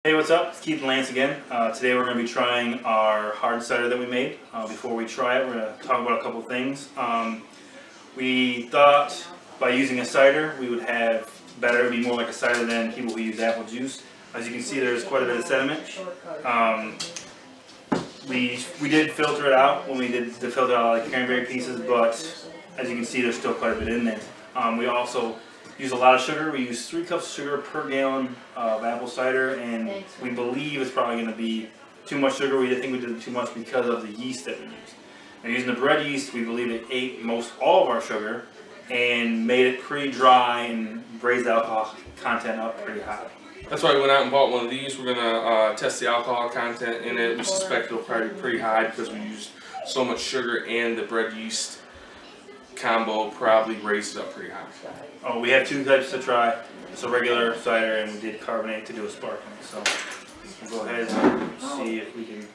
Hey, what's up? It's Keith and Lance again. Today we're going to be trying our hard cider that we made. Before we try it, we're going to talk about a couple things. We thought by using a cider we would have better, it would be more like a cider than people who use apple juice. As you can see, there's quite a bit of sediment. We did filter it out when we did the filter out like cranberry pieces, but as you can see, there's still quite a bit in there. We also use a lot of sugar. We use 3 cups of sugar per gallon of apple cider, and we believe it's probably going to be too much sugar. We didn't think we did too much because of the yeast that we used. And using the bread yeast, we believe it ate all of our sugar and made it pretty dry and raised the alcohol content up pretty high. That's why we went out and bought one of these. We're going to test the alcohol content in it. We suspect it'll probably be pretty high because we used so much sugar, and the bread yeast combo probably raised it up pretty high. Oh, we have 2 types to try. It's a regular cider, and we did carbonate to do a sparkling. So we'll go ahead and see if we can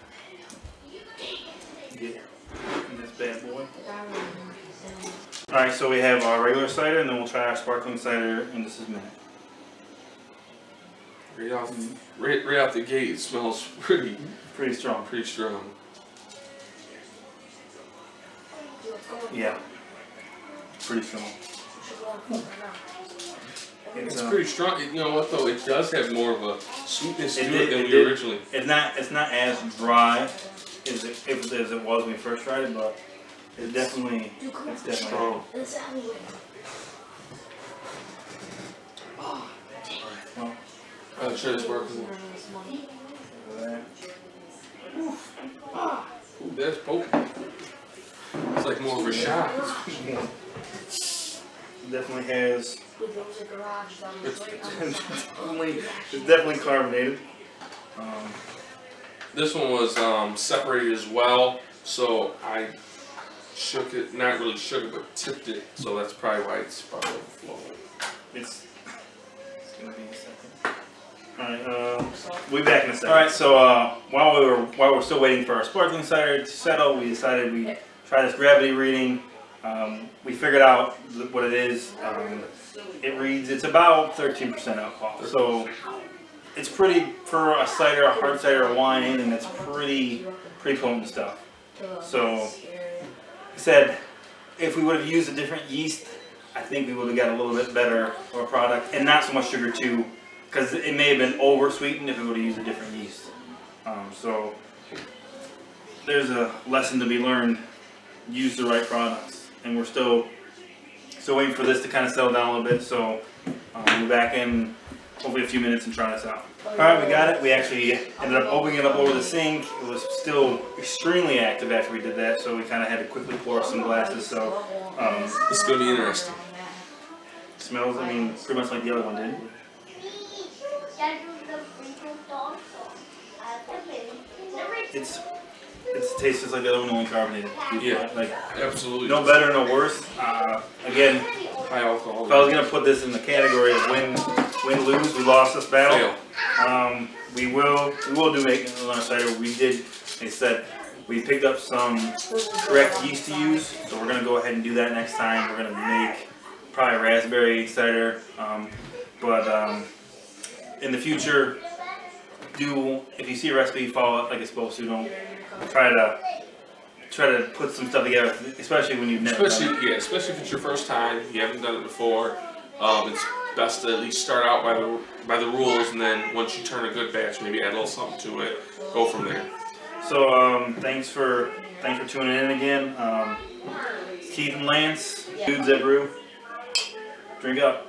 get this bad boy. Alright, so we have our regular cider, and then we'll try our sparkling cider in just a minute. Right out the gate, it smells pretty strong. Pretty strong. Yeah. Pretty strong. It's pretty strong. You know what though? It does have more of a sweetness to it than we originally. It's not as dry as it was when we first tried it, but it's definitely strong. Well, I'll try this sparkling. Ooh, that's potent. It's like more of a shot. Definitely has. It's definitely carbonated. This one was separated as well, so I shook it, not really shook it, but tipped it. So that's probably why it's probably overflowing. It's gonna be a second. Alright, we'll be back in a second. Alright, so while we're still waiting for our sparkling cider to settle, we decided we'd try this gravity reading. We figured out what it is. It's about 13% alcohol. So it's pretty, for a cider, a hard cider, a wine, and it's pretty potent stuff. So like I said, if we would have used a different yeast, I think we would have got a little bit better of a product, and not so much sugar too, because it may have been over sweetened if we would have used a different yeast. So there's a lesson to be learned. Use the right products, and we're still waiting for this to kind of settle down a little bit. So we'll be back in hopefully a few minutes and try this out. All right, we got it. We actually ended up opening it up over the sink. It was still extremely active after we did that, so we kind of had to quickly pour some glasses. So it's gonna be interesting. Smells, I mean, pretty much like the other one did. It tastes just like the other one, only carbonated. Yeah, like absolutely. No better, no worse. Again, high alcohol. If I was gonna put this in the category of win, lose, we lost this battle. We will do make another cider. We did. Like I said, we picked up some correct yeast to use, so we're gonna go ahead and do that next time. We're gonna make probably a raspberry cider, but in the future, if you see a recipe, follow it like it's supposed to. Don't try to put some stuff together, especially when you've never done it. Yeah, especially if it's your first time, you haven't done it before. It's best to at least start out by the rules, and then once you turn a good batch, maybe add a little something to it. Go from there. So thanks for tuning in again. Keith and Lance, dudes at Brew. Drink up.